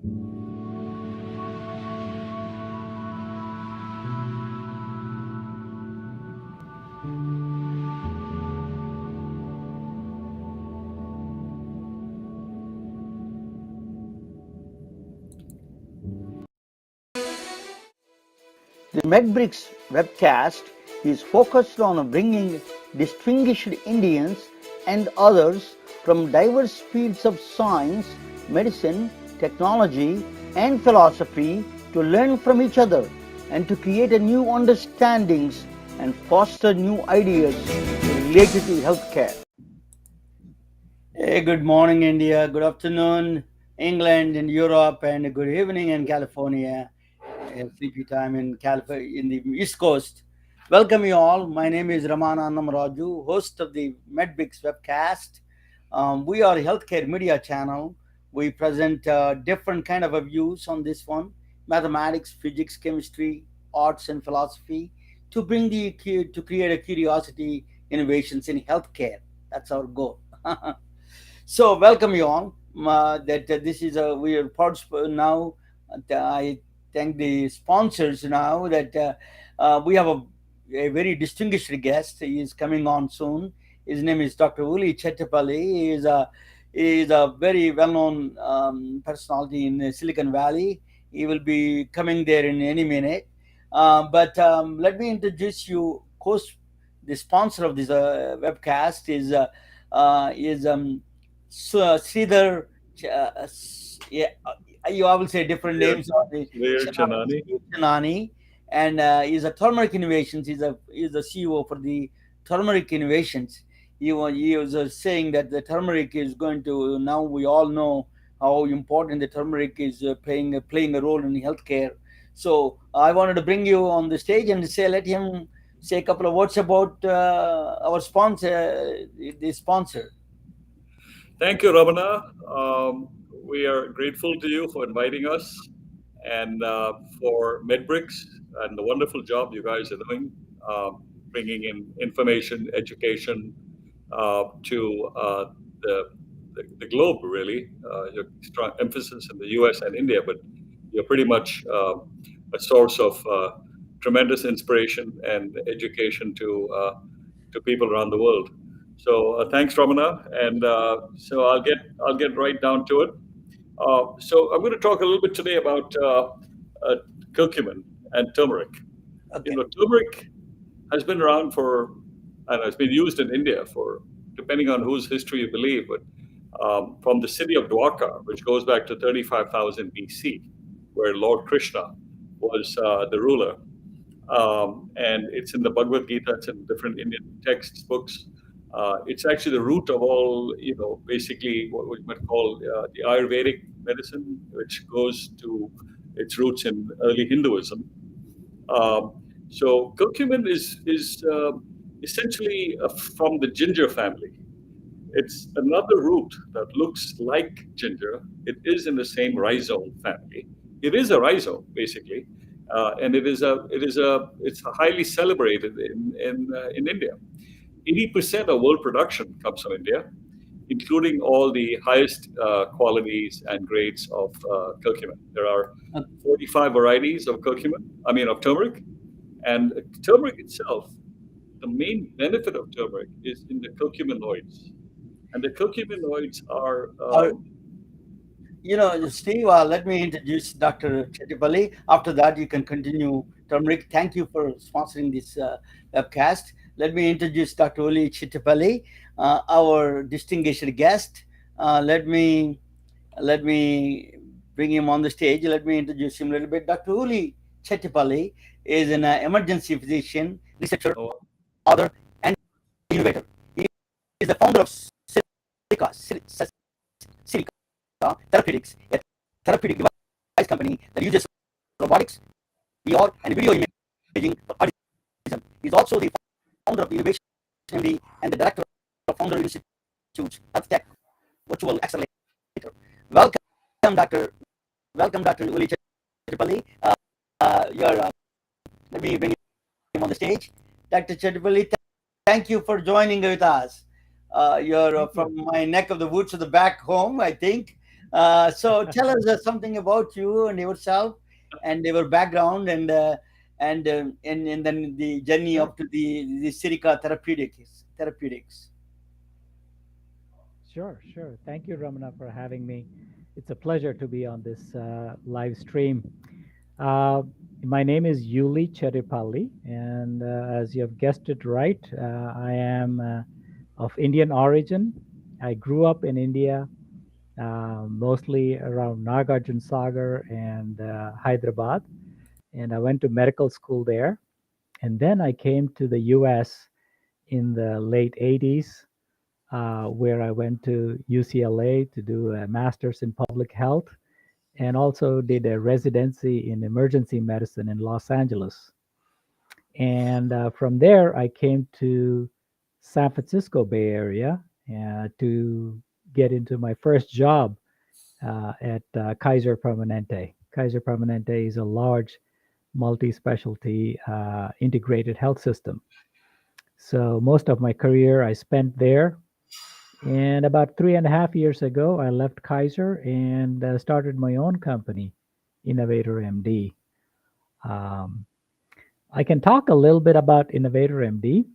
The MedBricks webcast is focused on bringing distinguished Indians and others from diverse fields of science, medicine, technology, and philosophy to learn from each other and to create a new understandings and foster new ideas related to healthcare. Hey, good morning, India. Good afternoon, England and Europe, and good evening in California. Sleepy time in California, in the East Coast. Welcome you all. My name is Ramana Annamaraju, host of the MedBix webcast. We are a healthcare media channel. We present different kind of views on this one: mathematics, physics, chemistry, arts, and philosophy, to bring to create a curiosity, innovations in healthcare. That's our goal. So welcome you all. This is we are part now. I thank the sponsors now that we have a very distinguished guest. He is coming on soon. His name is Dr. Uli Chettipally. He is a very well-known personality in Silicon Valley. He will be coming there in any minute. But let me introduce you. Of course, the sponsor of this webcast is Sridhar. Yeah, you all will say different Clear, names of the clear, Chanani. Chanani, and he's a turmeric innovations. He's the CEO for the turmeric innovations. He was saying that the turmeric is going to, now we all know how important the turmeric is playing a role in healthcare. So I wanted to bring you on the stage and let him say a couple of words about our sponsor, the sponsor. Thank you, Ramana. We are grateful to you for inviting us and for MedBricks and the wonderful job you guys are doing, bringing in information, education to the globe, really. Your strong emphasis in the US and India, but you're pretty much a source of tremendous inspiration and education to people around the world. So thanks, Ramana, and so I'll get right down to it. So I'm going to talk a little bit today about uh, curcumin and turmeric. Okay. Turmeric has been around for, and it's been used in India for, depending on whose history you believe, but from the city of Dwarka, which goes back to 35,000 BC, where Lord Krishna was the ruler. And it's in the Bhagavad Gita, it's in different Indian texts, books. It's actually the root of all, basically what we might call the Ayurvedic medicine, which goes to its roots in early Hinduism. So curcumin is essentially from the ginger family. It's another root that looks like ginger. It is in the same rhizome family. It is a rhizome, basically, and it's highly celebrated in India. 80% of world production comes from India, including all the highest qualities and grades of curcumin. There are 45 varieties of of turmeric, and turmeric itself. The main benefit of turmeric is in the curcuminoids, and the curcuminoids are Steve, let me introduce Dr. Chettipally. After that, you can continue. Turmeric, thank you for sponsoring this webcast. Let me introduce Dr. Uli Chettipally, our distinguished guest. Let me bring him on the stage. Let me introduce him a little bit. Dr. Uli Chettipally is an emergency physician, researcher, author, and innovator. He is the founder of Silica Therapeutics, a therapeutic device company that uses robotics, VR, and video imaging for autism. He's also the founder of Innovation MD and the director of Founder Institute's Health Tech Virtual Accelerator. Welcome, Doctor. Welcome, Dr. Uli Chettipally. Let me bring him on the stage. Dr. Chettipally, thank you for joining with us. You're from my neck of the woods of the back home, I think. So tell us something about you and yourself and your background and then the journey Sure, up to the Sirica therapeutics. sure. Thank you, Ramana, for having me. It's a pleasure to be on this live stream. Uh, my name is Yuli Chettipally, and as you have guessed it right, I am of Indian origin. I grew up in India, mostly around Nagarjun Sagar and Hyderabad, and I went to medical school there. And then I came to the US in the late 80s, where I went to UCLA to do a master's in public health and also did a residency in emergency medicine in Los Angeles. And from there, I came to San Francisco Bay Area to get into my first job at Kaiser Permanente. Kaiser Permanente is a large multi-specialty integrated health system. So most of my career I spent there. And about 3.5 years ago, I left Kaiser and started my own company, Innovator MD. Um, I can talk a little bit about Innovator MD.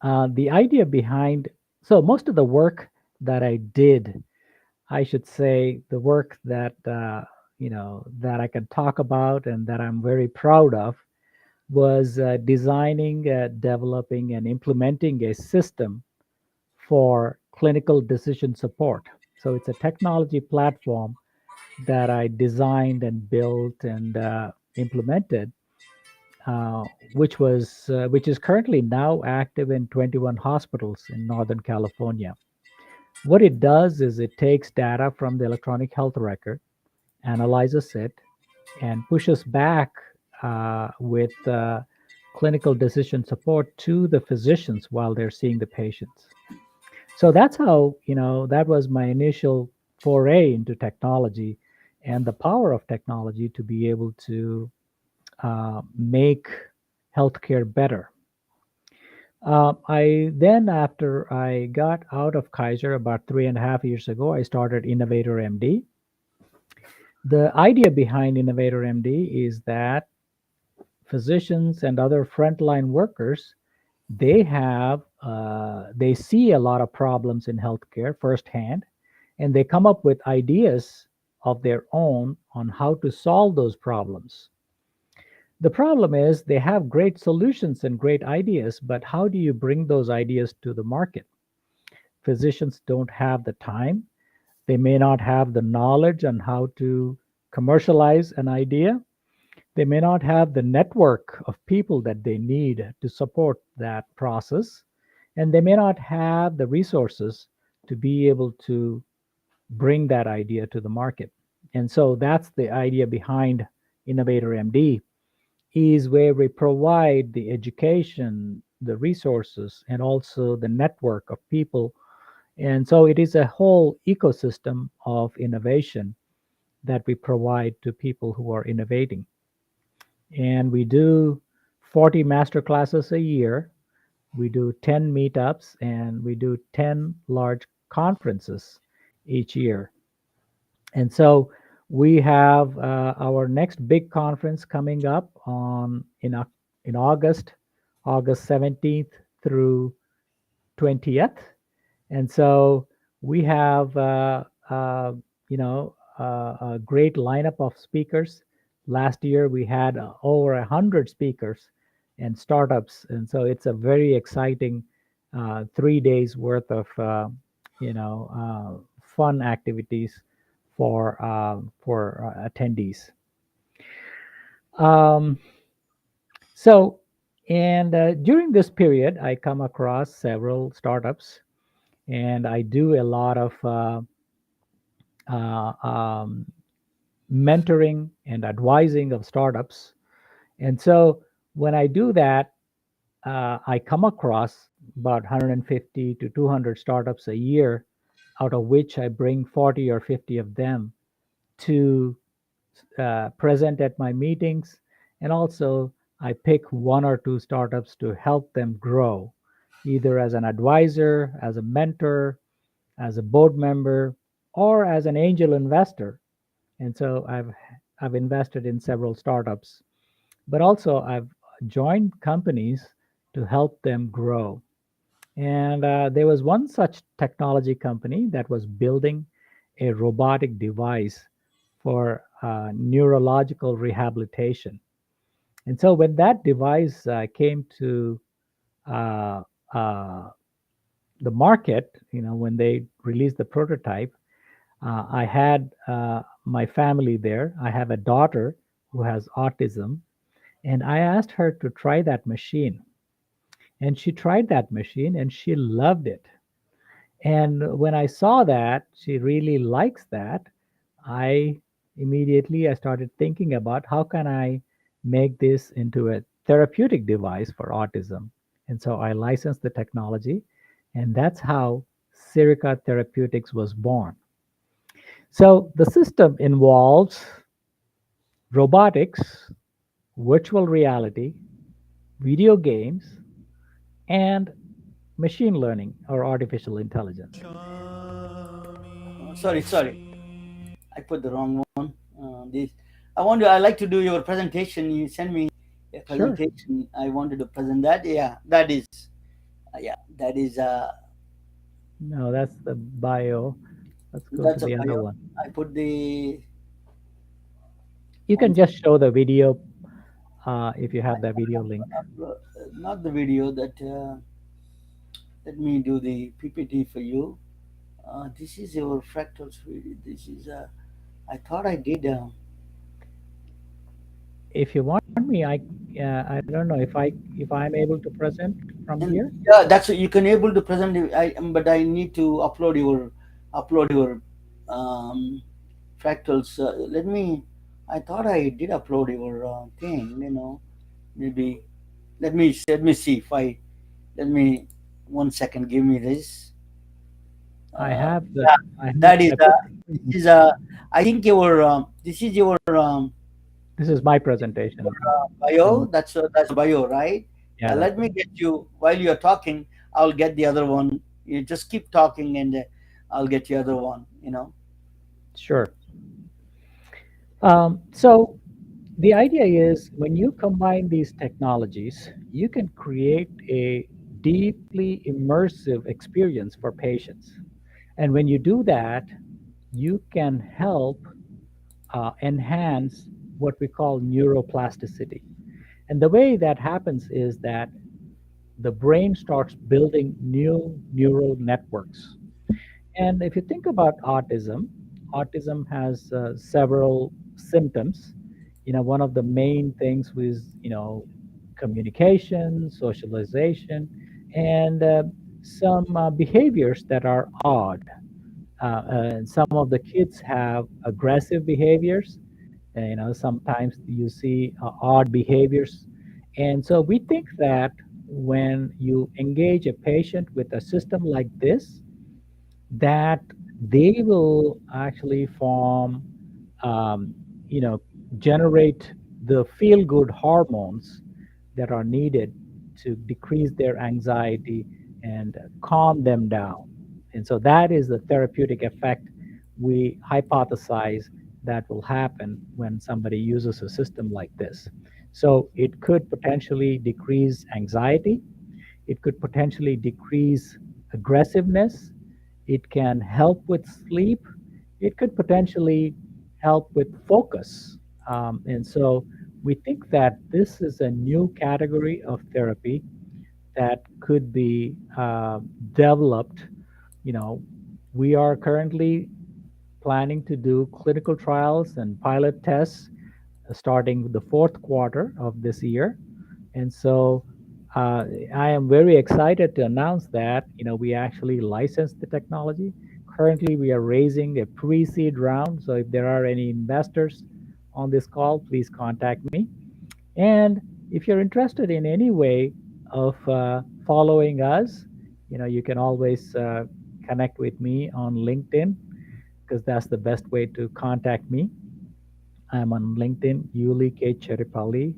The idea behind, so most of the work that I did, I should say, the work that that I can talk about and that I'm very proud of was designing, developing, and implementing a system for clinical decision support. So it's a technology platform that I designed and built and implemented, which is currently now active in 21 hospitals in Northern California. What it does is it takes data from the electronic health record, analyzes it, and pushes back with clinical decision support to the physicians while they're seeing the patients. So that's how, that was my initial foray into technology and the power of technology to be able to make healthcare better. I then, after I got out of Kaiser about 3.5 years ago, I started Innovator MD. The idea behind Innovator MD is that physicians and other frontline workers, they see a lot of problems in healthcare firsthand, and they come up with ideas of their own on how to solve those problems. The problem is they have great solutions and great ideas, but how do you bring those ideas to the market? Physicians don't have the time. They may not have the knowledge on how to commercialize an idea. They may not have the network of people that they need to support that process. And they may not have the resources to be able to bring that idea to the market. And so that's the idea behind Innovator MD, is where we provide the education, the resources, and also the network of people. And so it is a whole ecosystem of innovation that we provide to people who are innovating. And we do 40 master classes a year. We do 10 meetups and we do 10 large conferences each year. And so we have our next big conference coming up in August, August 17th through 20th. And so we have a great lineup of speakers. Last year we had over 100 speakers and startups, and so it's a very exciting 3 days worth of fun activities for attendees. Um, so, and during this period, I come across several startups, and I do a lot of uh, um, mentoring and advising of startups. And so when I do that, I come across about 150 to 200 startups a year, out of which I bring 40 or 50 of them to present at my meetings. And also, I pick one or two startups to help them grow, either as an advisor, as a mentor, as a board member, or as an angel investor. And so I've invested in several startups, but also I've joined companies to help them grow. And there was one such technology company that was building a robotic device for neurological rehabilitation. And so when that device came to uh, uh, the market, when they released the prototype, I had my family there. I have a daughter who has autism, and I asked her to try that machine. And she tried that machine and she loved it. And when I saw that she really likes that, I I started thinking about how can I make this into a therapeutic device for autism. And so I licensed the technology, and that's how Sirica Therapeutics was born. So the system involves robotics, virtual reality, video games, and machine learning or artificial intelligence. Sorry, I put the wrong one. This I want to. I like to do your presentation. You send me a Sure. presentation. I wanted to present that. Yeah, that is. Yeah, that is. No, that's the bio. Let's go to That's a the other bio. one. I put the You one. can just show the video if you have the video link. Not the video. That let me do the PPT for you. This is your fractals video. This is. I thought I did. If you want me, I don't know if I'm able to present from And here. yeah, that's you can able to present it. But I need to upload your um, fractals. Let me. I thought I did upload your thing. Maybe let me see if I let me 1 second. Give me this. I have the Yeah, I have that is. I put This is. I think your. This is your. this is my presentation. Bio. And That's bio, right? yeah, that's Let me get you while you're talking. I'll get the other one. You just keep talking, and I'll get the other one. sure. So the idea is when you combine these technologies, you can create a deeply immersive experience for patients. And when you do that, you can help enhance what we call neuroplasticity. And the way that happens is that the brain starts building new neural networks. And if you think about autism, autism has several symptoms. One of the main things was, communication, socialization, and some behaviors that are odd. And some of the kids have aggressive behaviors. Sometimes you see odd behaviors. And so we think that when you engage a patient with a system like this, that they will actually form, um, you know, generate the feel good hormones that are needed to decrease their anxiety and calm them down. And so that is the therapeutic effect we hypothesize that will happen when somebody uses a system like this. So it could potentially decrease anxiety, it could potentially decrease aggressiveness. It can help with sleep. It could potentially help with focus. And so we think that this is a new category of therapy that could be developed. You know, we are currently planning to do clinical trials and pilot tests starting the fourth quarter of this year. And so uh, I am very excited to announce that we actually licensed the technology. Currently, we are raising a pre-seed round. So if there are any investors on this call, please contact me. And if you're interested in any way of following us, you can always connect with me on LinkedIn because that's the best way to contact me. I'm on LinkedIn, Yuli K. Chettipally.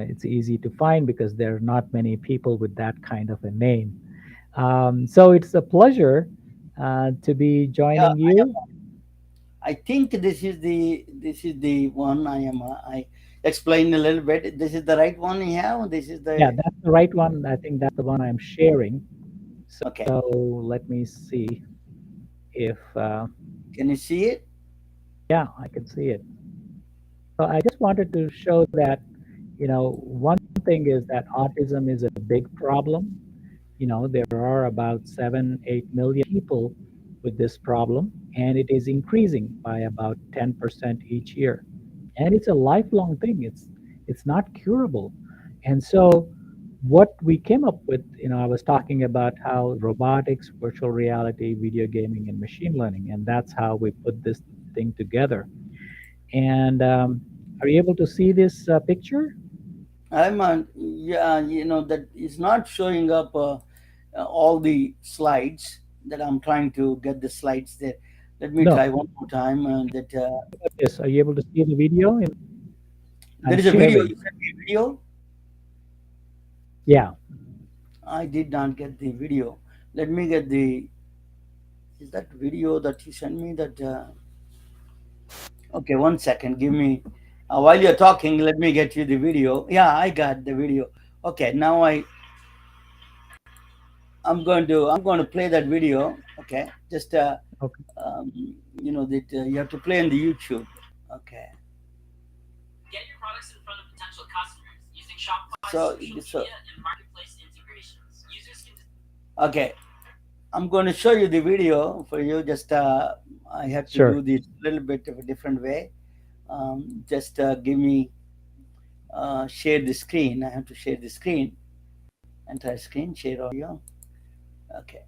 It's easy to find because there are not many people with that kind of a name. So it's a pleasure to be Yeah, joining I you. am. I think this is the one I am. I explained a little bit. This is the right one you have. This is Yeah, the that's the right one. I think that's the one I'm sharing. okay. So let me see if, Can you see it? yeah, I can see it. So I just wanted to show that, one thing is that autism is a big problem. There are about 7-8 million people with this problem, and it is increasing by about 10% each year. And it's a lifelong thing. It's not curable. And so what we came up with, I was talking about how robotics, virtual reality, video gaming, and machine learning, and that's how we put this thing together. And are you able to see this picture? I'm on. Yeah, that is not showing up all the slides that I'm trying to get the slides there. Let me No. try one more time. That Yes. Are you able to see the video? there I'm is a video. sharing. You sent me a video. Yeah. I did not get the video. Let me get the. Is that video that you sent me? That okay? One second. Give me. While you're talking, let me get you the video. Yeah, I got the video. Okay, now I'm going to play that video. Okay, just Okay. um, that you have to play on the YouTube. Okay. So, okay, I'm going to show you the video for you. Just I have to Sure. do this a little bit of a different way. Just give me share the screen. I have to share the screen. Entire screen, share audio. Okay,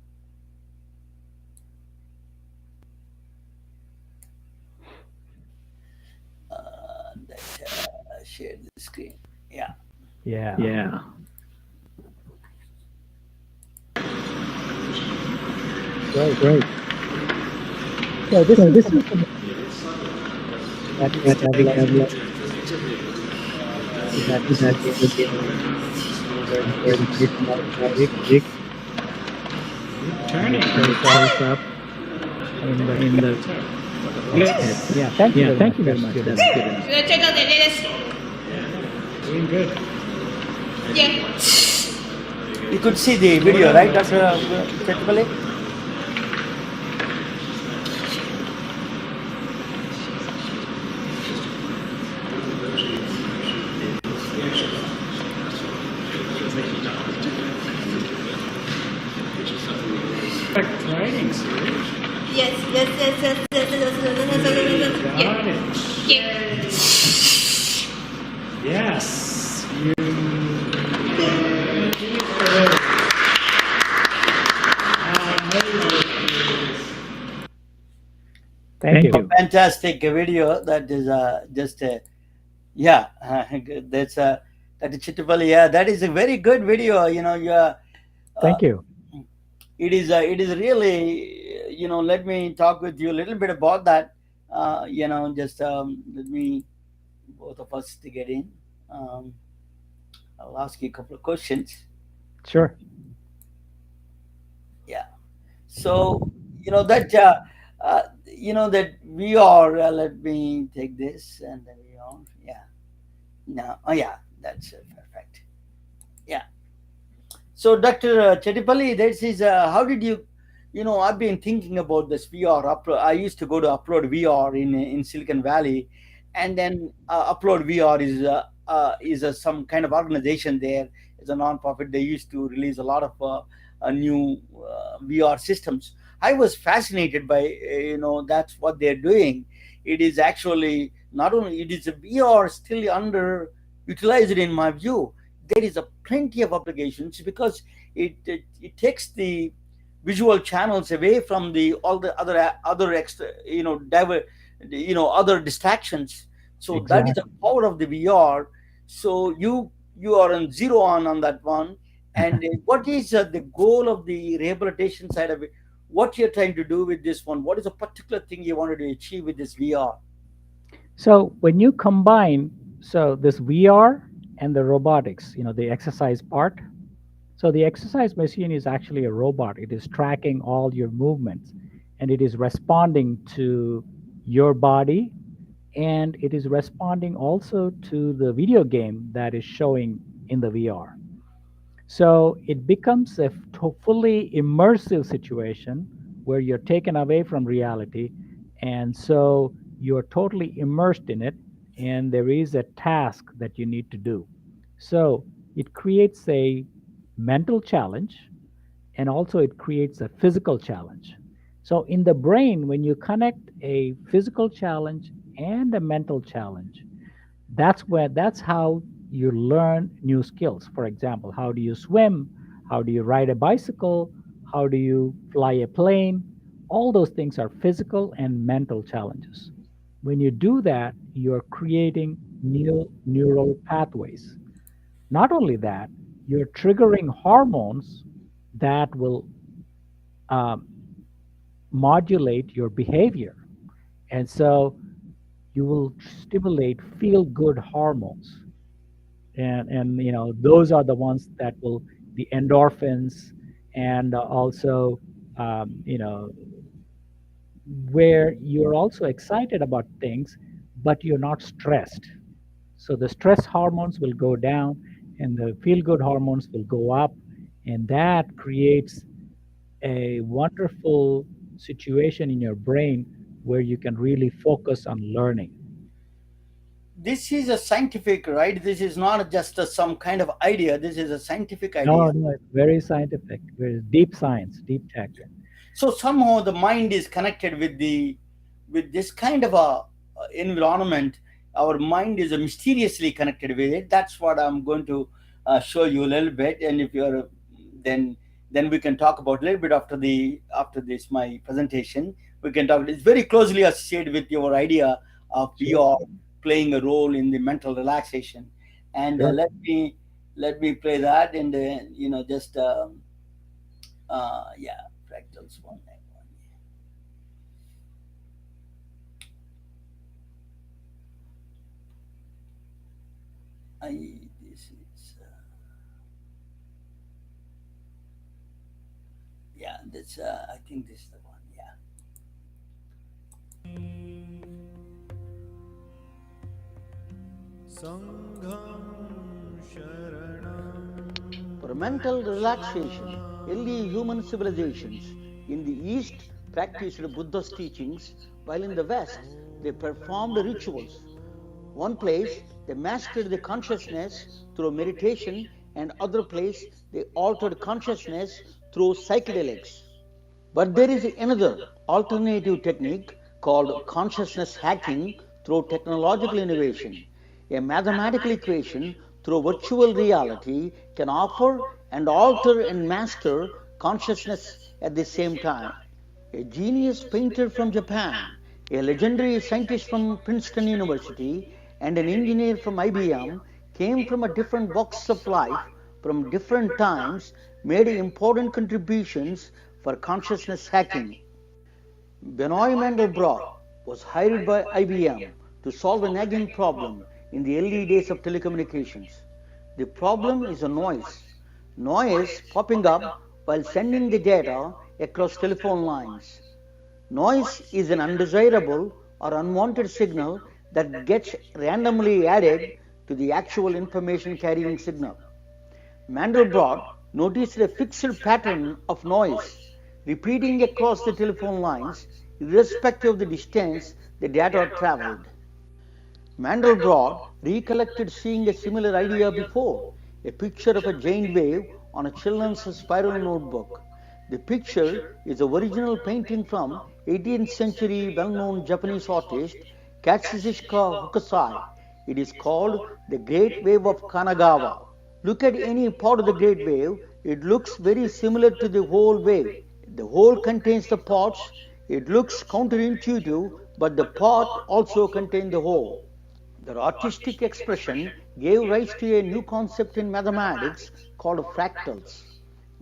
share the screen. Yeah. Yeah. Yeah. Great. Great. So this So is this the is machine that we that we developed developed that that video game video game where the where the person person is is big and it and it shows up shows up in the in the okay. Yeah. Thank you yeah, very thank much. you very That's much. good That's enough. good enough. Doing good. You could see the video, right, Dr. Chettipally? Writing, sir. Yes, yes, yes, yes, yes, yes, Got it. yes, Yes. Thank Thank you. you. Fantastic video. That is just yeah. That's that is Chettipally. Yeah, that is a very good video. Uh, Thank you. it is really Let me talk with you a little bit about that. Just let me both of us to get in. Um, I'll ask you a couple of questions. Sure. Yeah. So that we are. Let me take this and then we are. Yeah. No. Oh yeah. That's perfect. Yeah. So, Dr. Chettipally, this is how did you, I've been thinking about this VR upload. I used to go to Upload VR in Silicon Valley, and then Upload VR is some kind of organization there. It's a non-profit. They used to release a lot of new VR systems. I was fascinated by that's what they're doing. It is actually not only it is a VR still underutilized in my view. There is a plenty of applications because it takes the visual channels away from the all the other extra other distractions. So that is the Exactly. power of the VR. So you are on zero on that one. And what is the goal of the rehabilitation side of it? What you're trying to do with this one? What is a particular thing you wanted to achieve with this VR? So when you combine this VR and the robotics, the exercise part. So the exercise machine is actually a robot. It is tracking all your movements. and it is responding to your body, and it is responding also to the video game that is showing in the VR. So it becomes a fully immersive situation where you're taken away from reality. And so you're totally immersed in it, and there is a task that you need to do. So it creates a mental challenge, and also it creates a physical challenge. So in the brain, when you connect a physical challenge and a mental challenge, that's how you learn new skills. For example, how do you swim, how do you ride a bicycle, how do you fly a plane? All those things are physical and mental challenges. When you do that, you're creating new neural pathways. Not only that, you're triggering hormones that will um, modulate your behavior. And so you will stimulate feel good hormones, and those are the ones that will, the endorphins, and also where you're also excited about things, but you're not stressed. So the stress hormones will go down and the feel good hormones will go up, and that creates a wonderful situation in your brain where you can really focus on learning. This is a scientific, right? This is not just some kind of idea. This is a scientific No, idea. no, it's very scientific, very deep science, deep tech. So somehow the mind is connected with the with this kind of a environment. Our mind is mysteriously connected with it. That's what I'm going to show you a little bit. And if you're then then we can talk about a little bit after the after this my presentation. We can talk. It's very closely associated with your idea of Sure, VR playing a role in the mental relaxation. And sure. let me play that, and just yeah, fractals one. This is yeah, that's I think this is the one. Yeah. For mental relaxation, early human civilizations in the East practiced Buddha's teachings, while in the West they performed rituals. One place they mastered the consciousness through meditation, and other place they altered consciousness through psychedelics. But there is another alternative technique called consciousness hacking through technological innovation. A mathematical equation through virtual reality can offer and alter and master consciousness at the same time. A genius painter from Japan, a legendary scientist from Princeton University, and an engineer from IBM came from a different walks of life, from different times, made important contributions for consciousness hacking. Benoit Mandelbrot was hired by IBM to solve a nagging problem in the early days of telecommunications. The problem is a noise popping up while sending the data across telephone lines. Noise is an undesirable or unwanted signal that gets randomly added to the actual information carrying signal. Mandelbrot noticed a fixed pattern of noise repeating across the telephone lines, irrespective of the distance the data traveled. Mandelbrot recollected seeing a similar idea before, a picture of a giant wave on a children's spiral notebook. The picture is the original painting from 18th century well-known Japanese artist Katsushika Hokusai. It is called the Great Wave of Kanagawa. Look at any part of the great wave, it looks very similar to the whole wave. The whole contains the parts. It looks counterintuitive, but the part also contains the whole. Their artistic expression gave rise to a new concept in mathematics called fractals.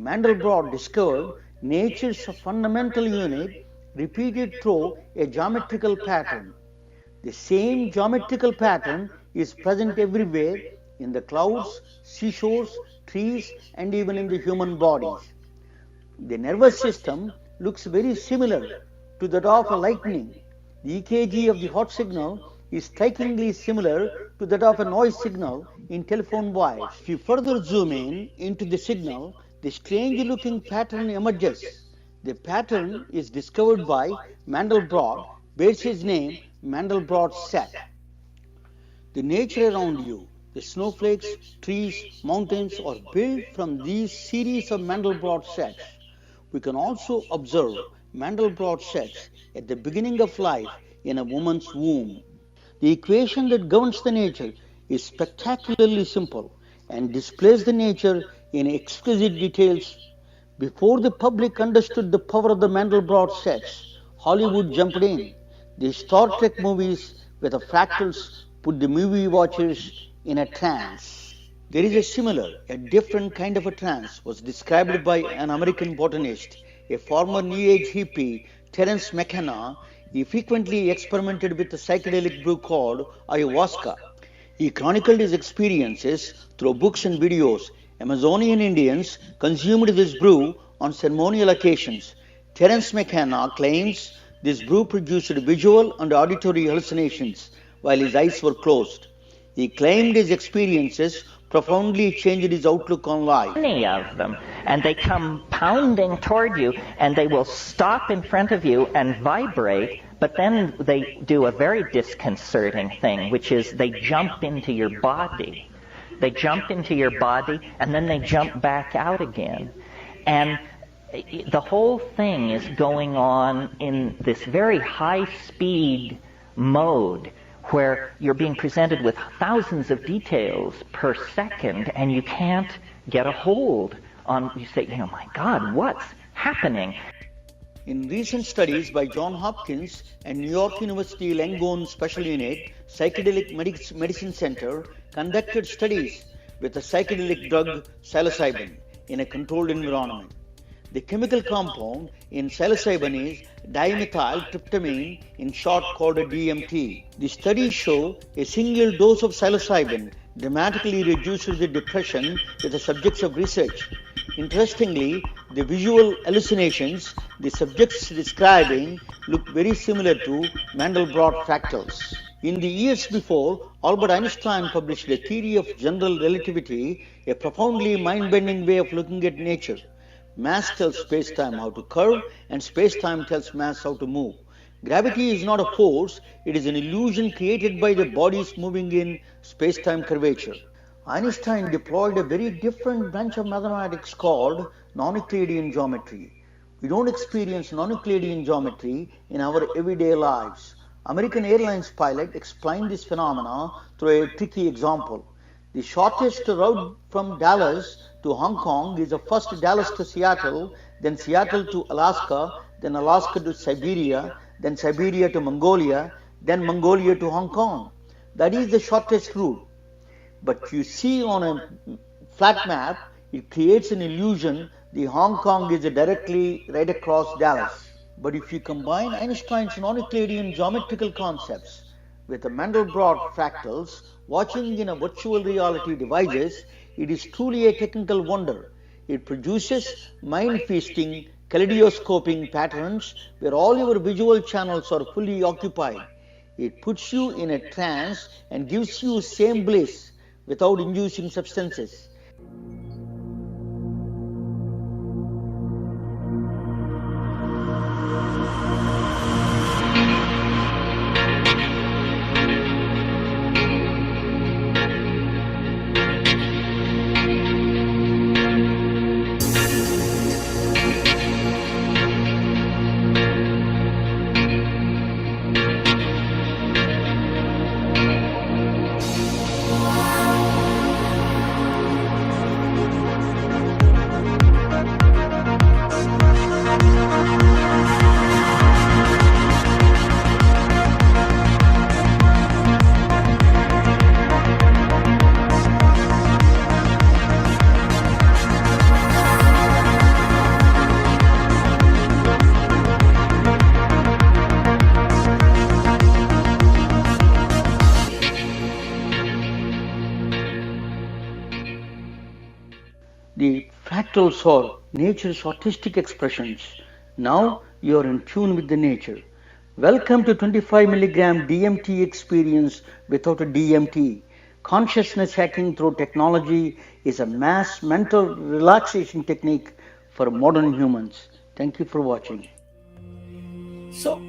Mandelbrot discovered nature's fundamental unit repeated through a geometrical pattern. The same geometrical pattern is present everywhere in the clouds, seashores, trees, and even in the human bodies. The nervous system looks very similar. to that of a lightning. The EKG of the heart signal is strikingly similar to that of a noise signal in telephone wires. If you further zoom in into the signal, the strange looking pattern emerges. The pattern is discovered by Mandelbrot, bears his name Mandelbrot set. The nature around you, the snowflakes, trees, mountains are built from these series of Mandelbrot sets. We can also observe Mandelbrot sets at the beginning of life in a woman's womb. The equation that governs the nature is spectacularly simple and displays the nature in exquisite details. Before the public understood the power of the Mandelbrot sets, Hollywood jumped in. The Star Trek movies with the fractals put the movie watchers in a trance. There is a similar, a different kind of a trance was described by an American botanist, a former New Age hippie, Terence McKenna. He frequently experimented with a psychedelic brew called ayahuasca. He chronicled his experiences through books and videos. Amazonian Indians consumed this brew on ceremonial occasions. Terence McKenna claims this brew produced visual and auditory hallucinations while his eyes were closed. He claimed his experiences profoundly changed his outlook on life. Many of them, and they come pounding toward you, and they will stop in front of you and vibrate, but then they do a very disconcerting thing, which is they jump into your body. They jump into your body, and then they jump back out again. And the whole thing is going on in this very high-speed mode, where you're being presented with thousands of details per second, and you can't get a hold on, you say, my God, what's happening? In recent studies by Johns Hopkins and New York University Langone Special Unit Psychedelic Medicine Center conducted studies with the psychedelic drug psilocybin in a controlled environment. The chemical compound in psilocybin is dimethyltryptamine, in short called a DMT. The studies show a single dose of psilocybin dramatically reduces the depression with the subjects of research. Interestingly, the visual hallucinations the subjects describing look very similar to Mandelbrot fractals. In the years before, Albert Einstein published a theory of general relativity, a profoundly mind-bending way of looking at nature. Mass tells space-time how to curve, and space-time tells mass how to move. Gravity is not a force, it is an illusion created by the bodies moving in space-time curvature. Einstein deployed a very different branch of mathematics called non-Euclidean geometry. We don't experience non-Euclidean geometry in our everyday lives. American Airlines pilot explained this phenomena through a tricky example. The shortest route from Dallas to Hong Kong is first Dallas to Seattle, then Seattle to Alaska, then Alaska to Siberia, then Siberia to Mongolia, then Mongolia to Hong Kong. That is the shortest route. But you see on a flat map, it creates an illusion the Hong Kong is directly right across Dallas. But if you combine Einstein's non-Euclidean geometrical concepts with the Mandelbrot fractals, watching in a virtual reality devices, it is truly a technical wonder. It produces mind-feasting, kaleidoscoping patterns where all your visual channels are fully occupied. It puts you in a trance and gives you same bliss without inducing substances. The fractals are nature's artistic expressions. Now You're in tune with the nature. Welcome to 25 milligram DMT experience without a DMT. Consciousness hacking through technology is a mass mental relaxation technique for modern humans. Thank you for watching. So,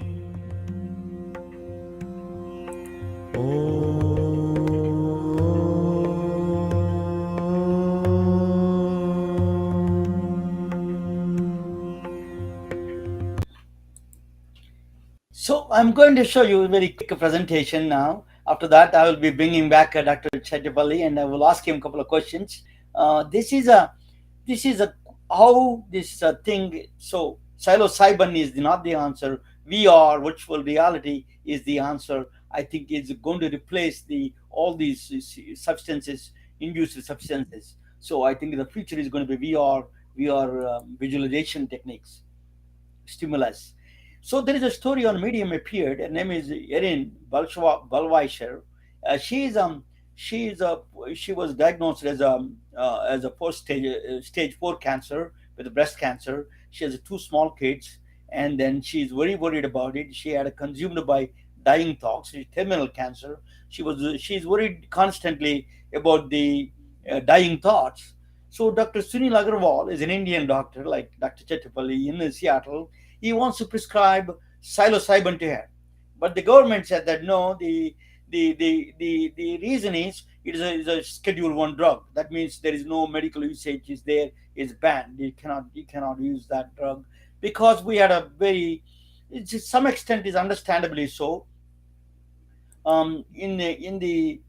So I'm going to show you a very quick presentation now. After that, I will be bringing back Dr. Chettipally, and I will ask him a couple of questions. This is a how this thing. So psilocybin is not the answer. VR, virtual reality, is the answer. I think it's going to replace the all these substances, induced substances. So I think the future is going to be VR visualization techniques, stimulus. So there is a story on Medium appeared. Her name is Erin Balweischer. She is she is a she was diagnosed as a post stage 4 cancer with breast cancer. She has two small kids, and then she is very worried about it. She had consumed by dying thoughts. She's terminal cancer. She's worried constantly about the dying thoughts. So Dr. Sunil Agarwal is an Indian doctor like Dr. Chettipally in Seattle. He wants to prescribe psilocybin to her, but the government said that no. The reason is is a Schedule One drug. That means there is no medical usage. Is there is banned. You cannot use that drug because we had a very, to some extent, is understandably so. In the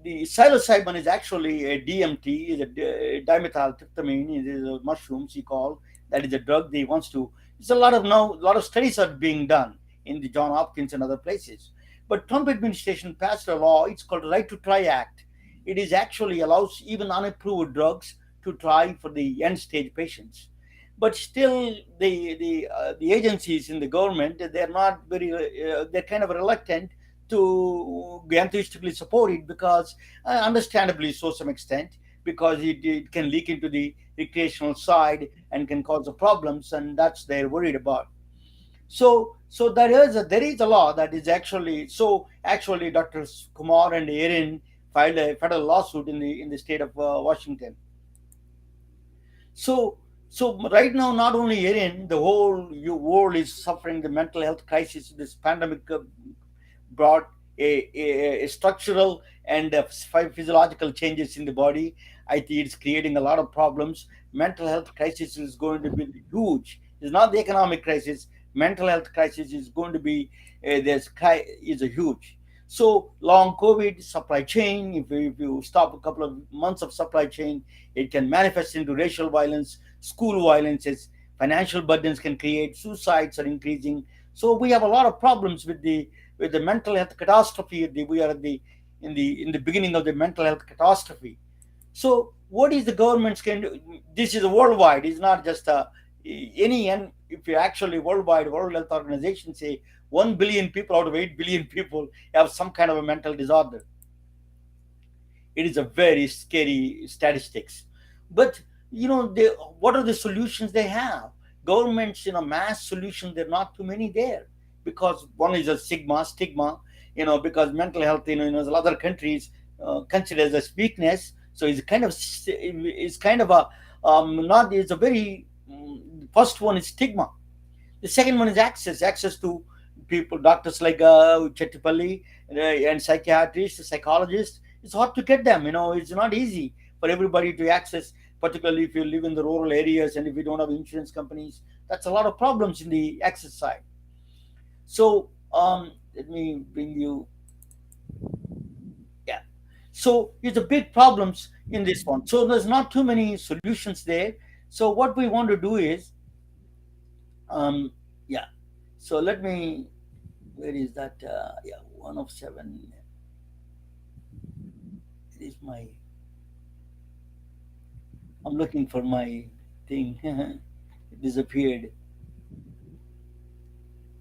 psilocybin is actually a DMT, is a dimethyltryptamine. It is a mushrooms you call that is a drug they wants to. It's a lot of studies are being done in the John Hopkins and other places. But Trump administration passed a law. It's called Right to Try Act. It is actually allows even unapproved drugs to try for the end stage patients. But still, the agencies in the government, they're not very they're kind of reluctant to enthusiastically support it because understandably so some extent because it can leak into the recreational side and can cause the problems, and that's they're worried about. So there is a law that is actually Dr. Kumar and Erin filed a federal lawsuit in the state of Washington. So so right now, not only Erin, the whole world is suffering the mental health crisis. This pandemic brought a structural and physiological changes in the body. I think it's creating a lot of problems. Mental health crisis is going to be huge. It's not the economic crisis. Mental health crisis is going to be is a huge. So long COVID supply chain. If you stop a couple of months of supply chain, it can manifest into racial violence, school violences, financial burdens can create, suicides are increasing. So we have a lot of problems with the mental health catastrophe. We are at the in the beginning of the mental health catastrophe. So what is the government's can do? This is a worldwide. It's not just any. And if you actually worldwide, World Health Organization say 1 billion people out of 8 billion people have some kind of a mental disorder. It is a very scary statistics. But what are the solutions they have? Governments, mass solutions. There are not too many there because one is a stigma. Because mental health, in other countries considered as a weakness. So it's kind of a not. It's a very first one is stigma. The second one is access to people, doctors like Chettipally and psychiatrists, psychologists. It's hard to get them. It's not easy for everybody to access, particularly if you live in the rural areas and if you don't have insurance companies. That's a lot of problems in the access side. So let me bring you. Yeah. So it's a big problems in this one. So there's not too many solutions there. So what we want to do is, yeah. So let me. Where is that? Yeah, one of seven. It is my. I'm looking for my thing. It disappeared.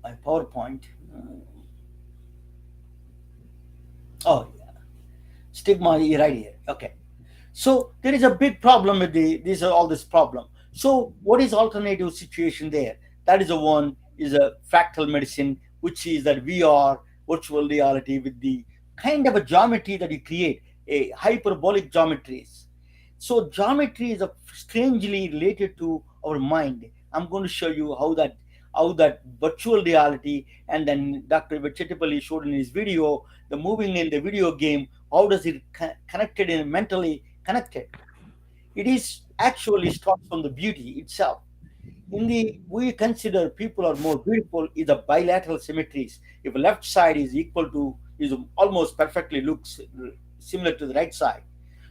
My PowerPoint. Oh, yeah. Stigma right here. Okay. So there is a big problem with this problem. So what is alternative situation there? That is the one is a fractal medicine, which is that VR, virtual reality, with the kind of a geometry that you create, a hyperbolic geometries. So geometry is a strangely related to our mind. I'm going to show you how that virtual reality, and then Dr. Chettipally showed in his video, the moving in the video game, how does it connected and mentally connected. It is actually starts from the beauty itself. In the we consider people are more beautiful is the bilateral symmetries. If left side is equal to is almost perfectly looks similar to the right side.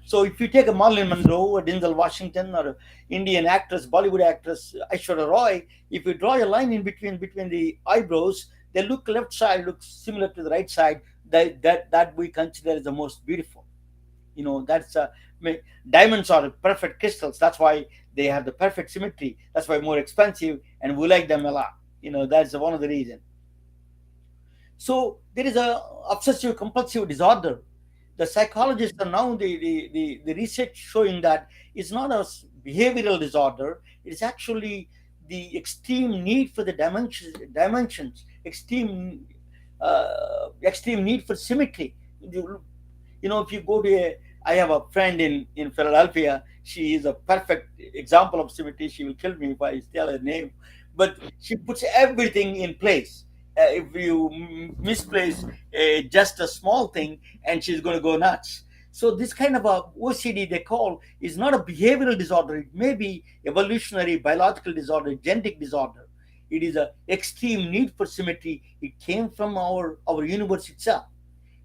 So if you take a Marilyn Monroe, a Denzel Washington, or a Indian actress, Bollywood actress Aishwarya Roy, if you draw a line in between the eyebrows, they look left side looks similar to the right side. That we consider as the most beautiful. That's diamonds are perfect crystals. That's why they have the perfect symmetry. That's why more expensive, and we like them a lot. That's one of the reasons. So there is a obsessive compulsive disorder. The psychologists are now the research showing that it's not a behavioral disorder. It's actually the extreme need for the dimensions, extreme need for symmetry. If you go to I have a friend in Philadelphia. She is a perfect example of symmetry. She will kill me if I tell her name, but she puts everything in place. If you misplace just a small thing, and she's going to go nuts. So this kind of a OCD they call is not a behavioral disorder. It may be evolutionary, biological disorder, genetic disorder. It is a extreme need for symmetry. It came from our universe itself.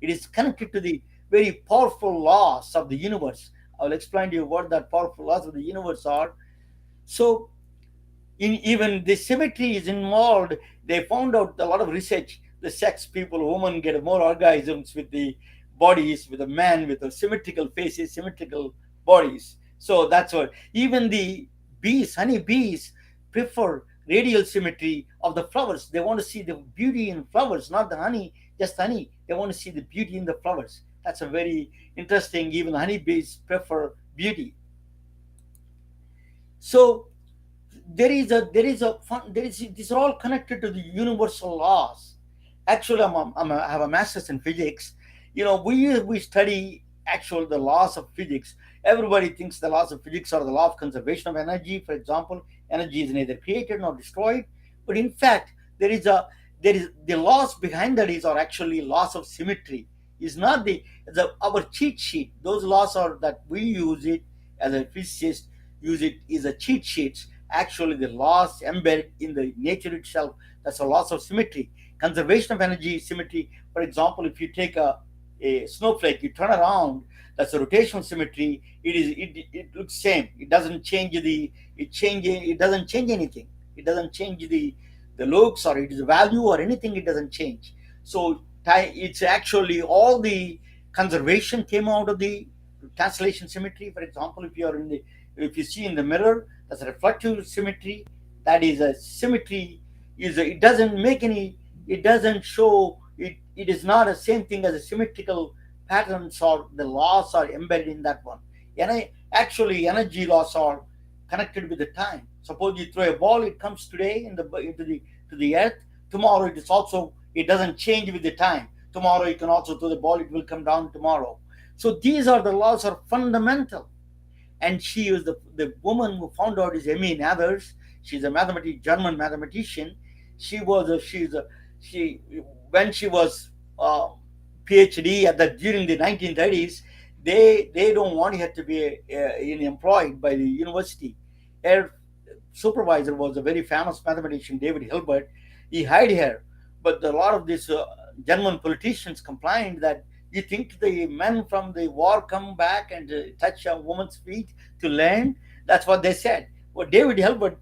It is connected to the very powerful laws of the universe. I will explain to you what that powerful laws of the universe are. So, in even the symmetry is involved. They found out a lot of research. The sex people, women get more orgasms with the bodies, with a man with a symmetrical faces, symmetrical bodies. So that's what. Even the bees, honey bees, prefer radial symmetry of the flowers. They want to see the beauty in flowers, not the honey, just honey. They want to see the beauty in the flowers. That's a very interesting. Even honeybees prefer beauty. So there is these are all connected to the universal laws. Actually, I have a master's in physics. We study actual the laws of physics. Everybody thinks the laws of physics are the law of conservation of energy. For example, energy is neither created nor destroyed. But in fact, there is the laws behind that is are actually laws of symmetry. Is not the our cheat sheet. Those laws are that we use it as a physicist use it is a cheat sheets. Actually, the laws embedded in the nature itself. That's a laws of symmetry. Conservation of energy symmetry. For example, if you take a snowflake, you turn around. That's a rotational symmetry. It looks same. It doesn't change It doesn't change anything. It doesn't change the looks or its value or anything. It doesn't change. So it's actually all the conservation came out of the cancellation symmetry. For example, if you see in the mirror, that's a reflective symmetry. That is a symmetry. It doesn't make any. It doesn't show. It is not the same thing as a symmetrical patterns or the laws are embedded in that one. And actually, energy laws are connected with the time. Suppose you throw a ball, it comes today into the earth. Tomorrow it doesn't change with the time. Tomorrow you can also throw the ball, it will come down tomorrow. So these are the laws are fundamental. And she was the woman who found out is Emmy Nathers. She's a German mathematician. She when she was PhD at the during the 1930s, they don't want her to be employed by the university. Her supervisor was a very famous mathematician, David Hilbert. He hired her, but a lot of these German politicians complained that you think the men from the war come back and touch a woman's feet to learn? That's what they said. Well, David Gilbert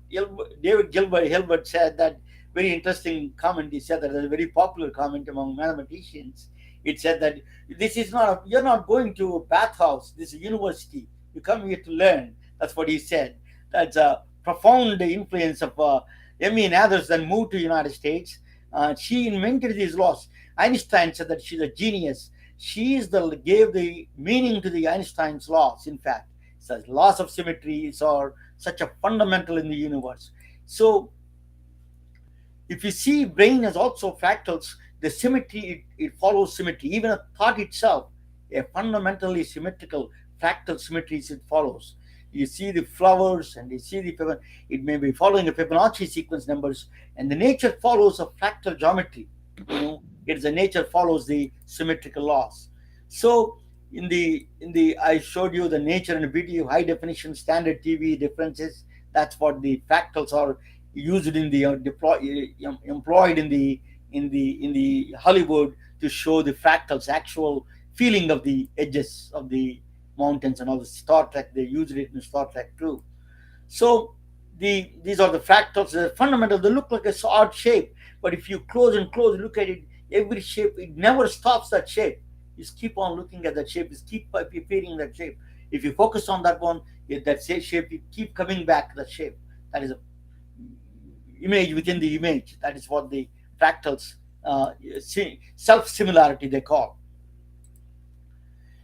Hilbert said that very interesting comment. He said that a very popular comment among mathematicians. It said that you're not going to a bathhouse. This is a university. You come here to learn. That's what he said. That's a profound influence of Emmy and others. Then moved to United States. She invented these laws. Einstein said that she's a genius. Gave the meaning to the Einstein's laws. In fact, such laws of symmetry are such a fundamental in the universe. So If you see, brain has also fractals. The symmetry, it follows symmetry. Even a thought itself, a fundamentally symmetrical fractal symmetries it follows. You see the flowers and you see the, it may be following a Fibonacci sequence numbers, and the nature follows a fractal geometry. It's the nature follows the symmetrical laws. So in the I showed you the nature and video, high definition, standard TV differences. That's what the fractals are used in the employed in the Hollywood to show the fractals, actual feeling of the edges of the mountains and all the Star Trek. They used it in Star Trek too. So these are the fractals. They're fundamental. They look like a odd shape, but if you close and close look at it, every shape, it never stops that shape. You just keep on looking at that shape. You just keep repeating that shape. If you focus on that one, that shape, you keep coming back to that shape. That is a image within the image. That is what the fractals, self similarity they call.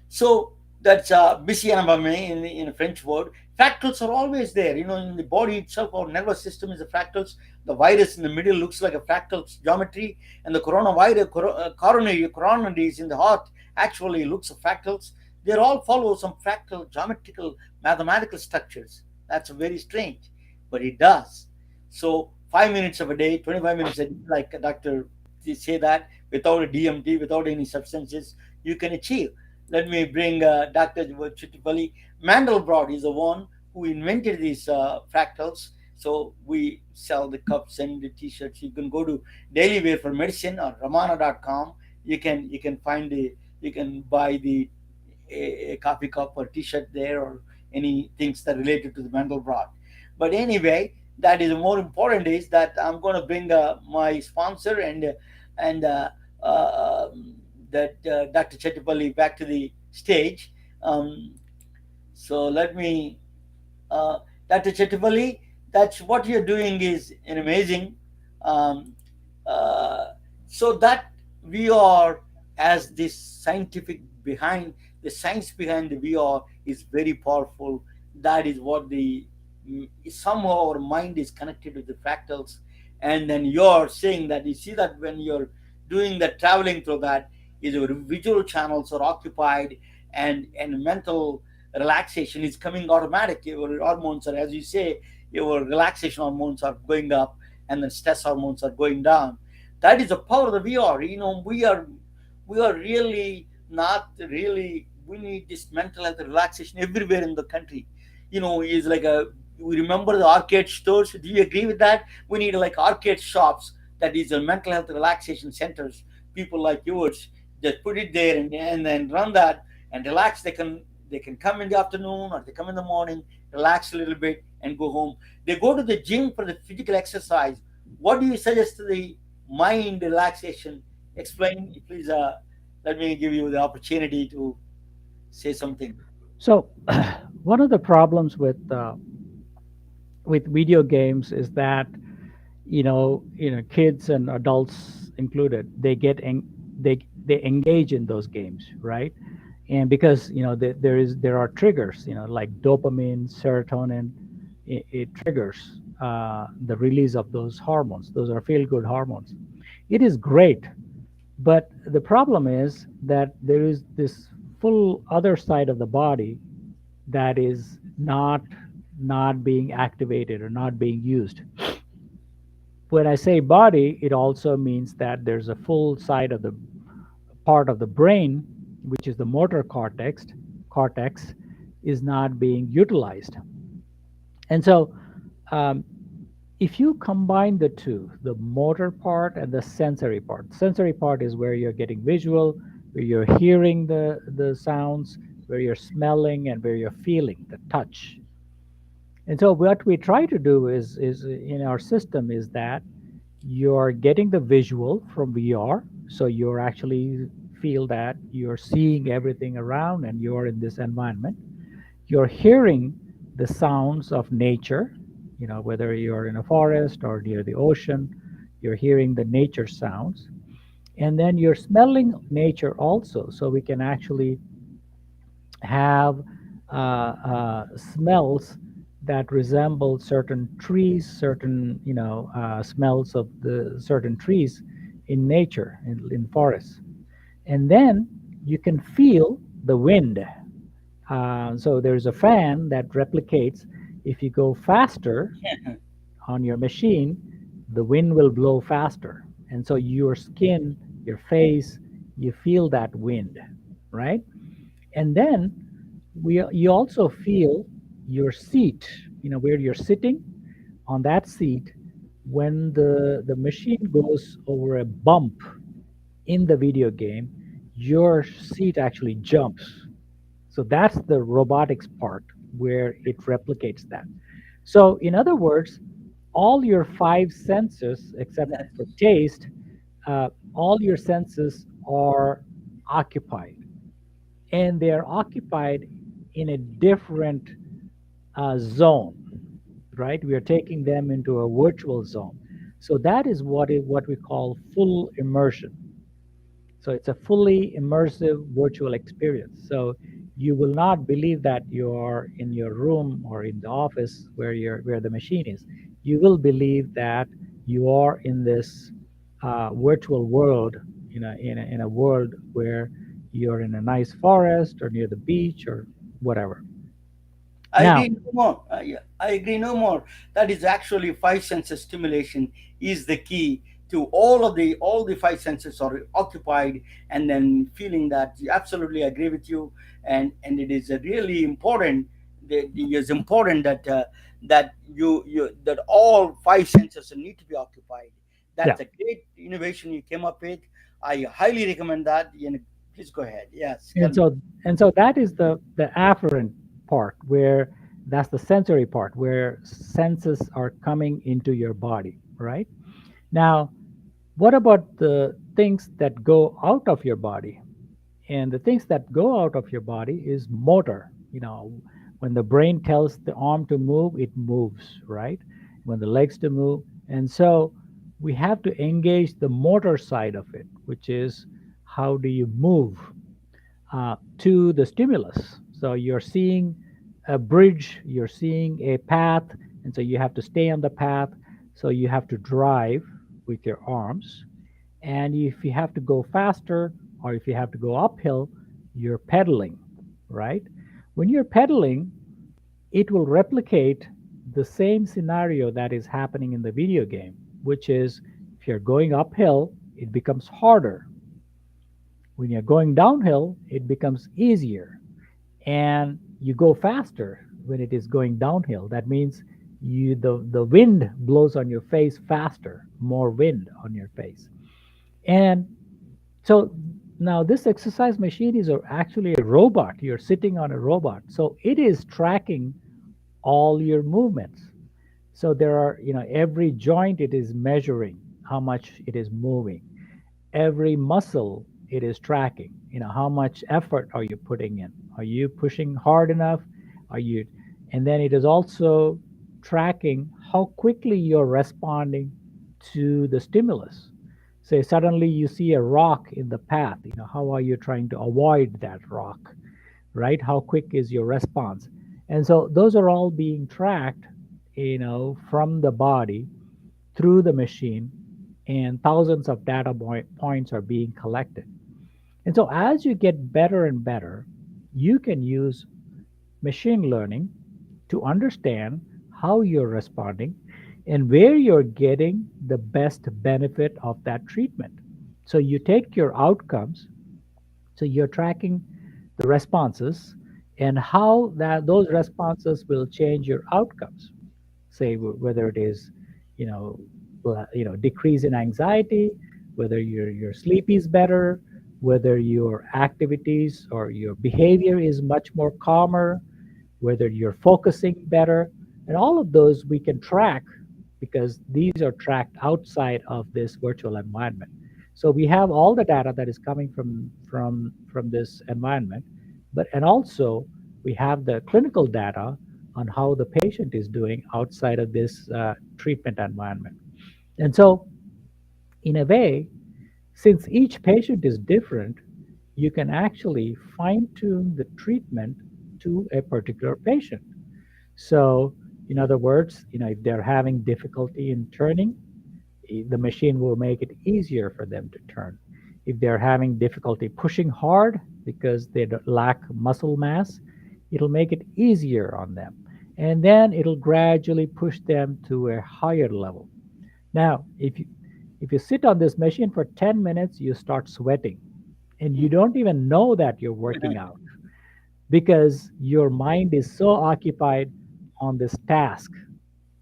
So that's Bishyanabamme in a French word. Fractals are always there. In the body itself, our nervous system is a fractals. The virus in the middle looks like a fractal geometry, and the coronavirus, coronaries in the heart actually looks like fractals. They all follow some fractal geometrical mathematical structures. That's very strange, but it does. So 5 minutes of a day, 25 minutes a day, like Dr. say that, without a DMT, without any substances, you can achieve. Let me bring Dr. Chettipally. Mandelbrot is the one who invented these fractals. So we sell the cups and the t-shirts. You can go to Daily Wear for Medicine or Ramana.com. You can find you can buy a coffee cup or t-shirt there, or any things that related to the Mandelbrot. But anyway, that is more important is that I'm going to bring my sponsor and that Dr. Chettipally back to the stage. Um, so let me, Dr. Chettipally, that's what you're doing is an amazing. Um, uh, so that we are, as this scientific behind the science behind the VR is very powerful. That is what the somehow our mind is connected with the fractals, and then you're saying that you see that when you're doing the traveling through that, is your visual channels are occupied, and mental relaxation is coming automatic. Your hormones are, as you say, your relaxation hormones are going up, and the stress hormones are going down. That is the power of the VR. We are really not really. We need this mental health relaxation everywhere in the country. Is like a. We remember the arcade stores. Do you agree with that? We need like arcade shops. That is a mental health relaxation centers. People like yours just put it there and then run that and relax. They can come in the afternoon or they come in the morning, relax a little bit and go home. They go to the gym for the physical exercise. What do you suggest to the mind relaxation? Explain, please. Let me give you the opportunity to say something. So, one of the problems with video games is that kids and adults included, they engage in those games, right? And because there are triggers, like dopamine, serotonin. It triggers the release of those hormones. Those are feel good hormones. It is great, but the problem is that there is this full other side of the body that is not being activated or not being used. When I say body, it also means that there's a full side of the part of the brain, which is the motor cortex is not being utilized. And so, um, if you combine the two, the motor part and the sensory part is where you're getting visual, where you're hearing the sounds, where you're smelling, and where you're feeling the touch. And so what we try to do is in our system is that you're getting the visual from VR, so you're actually feel that you're seeing everything around and you're in this environment. You're hearing the sounds of nature, whether you're in a forest or near the ocean, you're hearing the nature sounds. And then you're smelling nature also, so we can actually have smells that resemble certain trees, certain smells of the certain trees in nature, in forests. And then you can feel the wind. So there's a fan that replicates. If you go faster on your machine, the wind will blow faster. And so your skin, your face, you feel that wind, right? And then you also feel your seat, where you're sitting on that seat. When the machine goes over a bump in the video game, your seat actually jumps. So that's the robotics part where it replicates that. So, in other words, all your five senses, except That, for taste, all your senses are occupied, and they are occupied in a different zone, right? We are taking them into a virtual zone. So that is what we call full immersion. So it's a fully immersive virtual experience. So you will not believe that you're in your room or in the office where the machine is. You will believe that you are in this virtual world, in a world where you're in a nice forest or near the beach or whatever. I Now, agree no more. Yeah, I agree no more. That is actually five senses stimulation is the key to all the five senses are occupied, and then feeling that. Absolutely agree with you, and it is really important. It is important that that all five senses need to be occupied. yeah. That's a great innovation you came up with. I highly recommend that. Please go ahead. Yes, tell and me. so and so that is the afferent part, where that's the sensory part where senses are coming into your body, right? Now, what about the things that go out of your body? And the things that go out of your body is motor. When the brain tells the arm to move, it moves, right? When the legs to move. And so we have to engage the motor side of it, which is how do you move to the stimulus. So you're seeing a bridge, you're seeing a path, and so you have to stay on the path. So you have to drive with your arms. And if you have to go faster or if you have to go uphill, you're pedaling, right? When you're pedaling, it will replicate the same scenario that is happening in the video game, which is if you're going uphill, it becomes harder. When you're going downhill, it becomes easier, and you go faster when it is going downhill. That means the wind blows on your face faster, more wind on your face. And so now this exercise machine is actually a robot. You're sitting on a robot. So it is tracking all your movements. So there are, every joint it is measuring how much it is moving. Every muscle it is tracking. How much effort are you putting in? Are you pushing hard enough? Are you And then it is also tracking how quickly you're responding to the stimulus. Say suddenly you see a rock in the path, how are you trying to avoid that rock, right? How quick is your response? And so those are all being tracked, from the body through the machine, and thousands of data points are being collected. And so as you get better and better, you can use machine learning to understand how you're responding and where you're getting the best benefit of that treatment. So you take your outcomes, so you're tracking the responses and how that those responses will change your outcomes. Say whether it is, you know, decrease in anxiety, whether your sleep is better, whether your activities or your behavior is much more calmer, whether you're focusing better, and all of those we can track because these are tracked outside of this virtual environment. So we have all the data that is coming from this environment, but and also we have the clinical data on how the patient is doing outside of this treatment environment. And so, in a way, since each patient is different, you can actually fine tune the treatment to a particular patient. So In other words, if they're having difficulty in turning, the machine will make it easier for them to turn. If they're having difficulty pushing hard because they lack muscle mass, it'll make it easier on them. And then it'll gradually push them to a higher level. Now, if you sit on this machine for 10 minutes, you start sweating and you don't even know that you're working out because your mind is so occupied on this task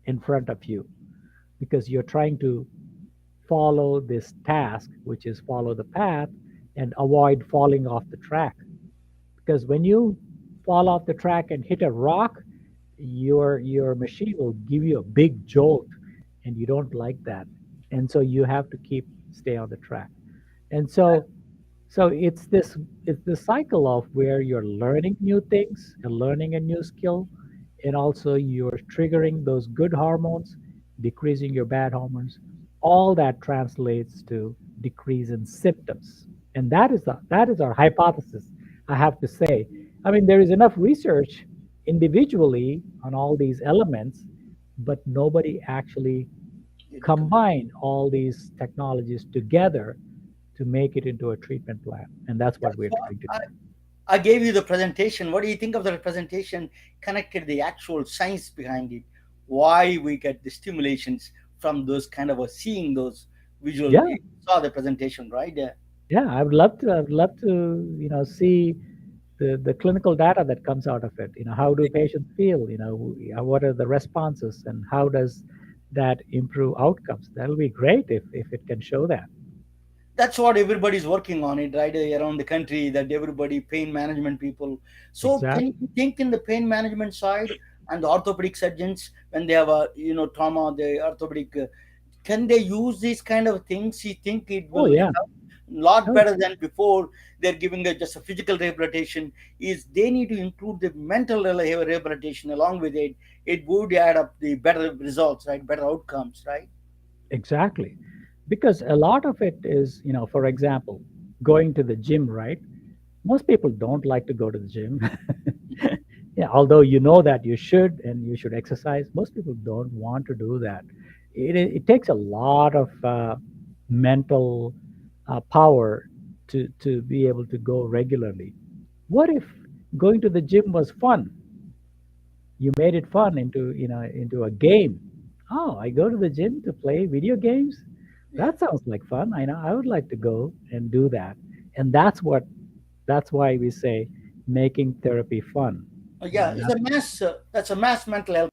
in front of you because you're trying to follow this task, which is follow the path and avoid falling off the track. Because when you fall off the track and hit a rock, your machine will give you a big jolt, and you don't like that. And so you have to stay on the track. And so it's this cycle of where you're learning new things and learning a new skill, and also you're triggering those good hormones, decreasing your bad hormones. All that translates to decrease in symptoms, and that is our hypothesis. I have to say, I mean, there is enough research individually on all these elements, but nobody actually combined all these technologies together to make it into a treatment plan. And that's what That's we're what trying to do. I gave you the presentation. What do you think of the presentation? Connected the actual science behind it, why we get the stimulations from those kind of seeing those visual. Yeah, You saw the presentation, right? yeah. I would love to, see the clinical data that comes out of it. How do patients feel? What are the responses, and how does that improve outcomes? That'll be great if it can show that. That's what everybody's working on it, right? Around the country, that everybody, pain management people. So can Exactly. you think in the pain management side and the orthopedic surgeons, when they have a trauma, the orthopedic, can they use these kind of things? You think it Oh will yeah. help a lot Oh, better than before? They're giving just a physical rehabilitation. Is they need to include the mental rehabilitation along with it? It would add up the better results, right? Better outcomes, right? exactly. Because a lot of it is, for example, going to the gym, right? Most people don't like to go to the gym. Yeah, although you know that you should and you should exercise, most people don't want to do that. It takes a lot of mental power to be able to go regularly. What if going to the gym was fun? You made it fun into a game. Oh, I go to the gym to play video games. Yeah. That sounds like fun. I would like to go and do that. And that's why we say making therapy fun. Yeah, it's That's a mass. That's a mass mental health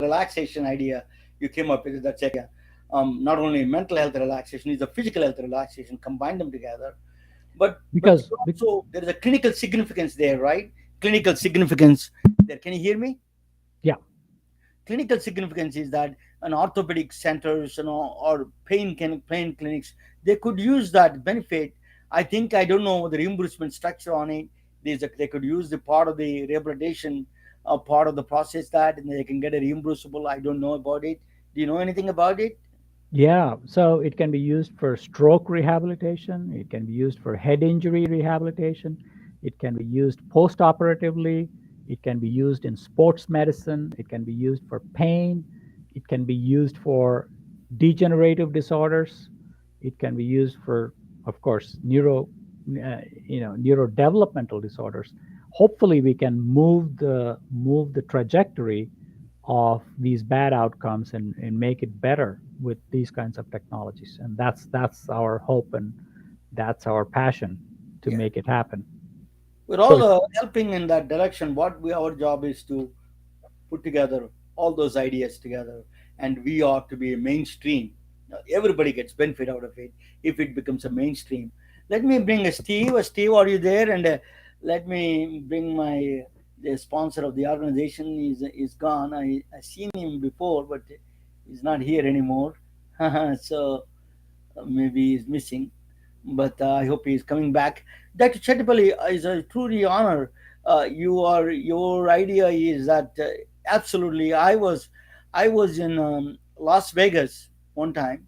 relaxation idea you came up with. That's idea. Not only mental health relaxation, it's a physical health relaxation. Combine them together. But because also there is a clinical significance there, right? Clinical significance there. Can you hear me? yeah, Clinical significance is that an orthopedic centers, or pain clinics, they could use that benefit. I think, I don't know the reimbursement structure on it. They could use the part of the rehabilitation, part of the process, that and they can get a reimbursable. I don't know about it. Do you know anything about it? yeah. So it can be used for stroke rehabilitation. It can be used for head injury rehabilitation. It can be used post-operatively. It can be used in sports medicine. It can be used for pain. It can be used for degenerative disorders. It can be used for, of course, neurodevelopmental disorders. Hopefully, we can move the trajectory of these bad outcomes and make it better with these kinds of technologies. And that's our hope, and that's our passion to Yeah. make it happen. We're So all helping in that direction. Our job is to put together all those ideas together, and we ought to be a mainstream. Everybody gets benefit out of it if it becomes a mainstream. Let me bring a Steve. Steve, are you there? And let me bring the sponsor of the organization. Is gone. I seen him before, but he's not here anymore. So maybe he's missing, but I hope he's coming back. Dr. Chettipally, is a truly honor. Your idea is that absolutely. I was in Las Vegas one time.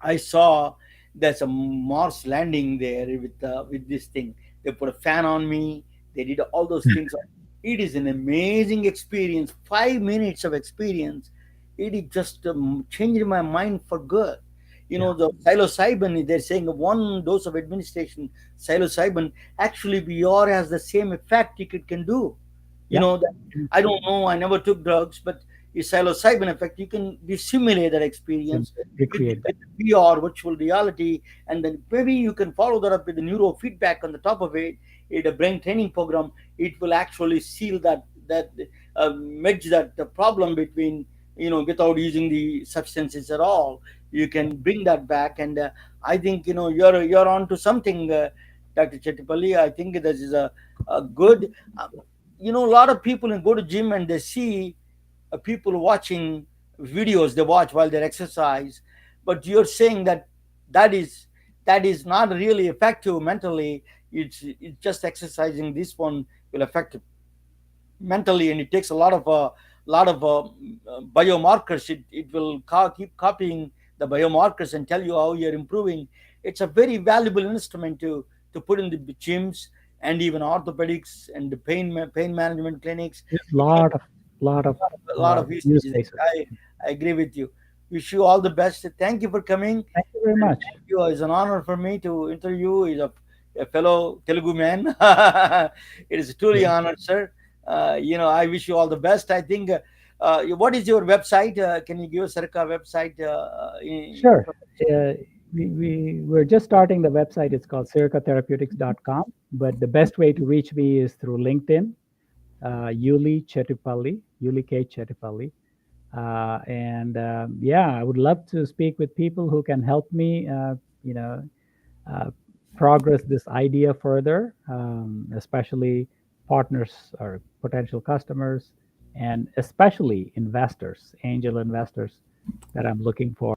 I saw there's a Mars landing there with this thing. They put a fan on me. They did all those things. It is an amazing experience. 5 minutes of experience. It is just changed my mind for good. Yeah. The psilocybin, they're saying one dose of administration, psilocybin, actually VR has the same effect it can do. Yep. That I don't know, I never took drugs, but the psilocybin effect, you can simulate that Can experience recreate that. with VR, virtual reality, and then maybe you can follow that up with the neurofeedback on the top of it, a brain training program. It will actually seal that merge that the problem between, without using the substances at all. You can bring that back, and I think you're on to something, Dr. Chettipally. I think this is a good. Uh, a lot of people go to gym and they see people watching videos they watch while they exercise, but you're saying that is that is not really effective mentally. It's just exercising. This one will affect mentally, and it takes a lot of biomarkers. It will keep copying the biomarkers and tell you how you're improving. It's a very valuable instrument to put in the gyms and even orthopedics and the pain management clinics. There's You know, lot of a lot of use usages. cases. I agree with you. Wish you all the best. Thank you for coming. Thank you very much. Thank you. It's an honor for me to interview. Is a fellow Telugu man. It is truly Yeah. honored, sir. I wish you all the best. I think. What is your website? Can you give us a website Sure. information? We're just starting the website. It's called siricatherapeutics.com. But the best way to reach me is through LinkedIn, Yuli Chettipally, Yuli K. Chettipally. And yeah, I would love to speak with people who can help me, you know, uh, progress this idea further, especially partners or potential customers, and especially investors, angel investors that I'm looking for.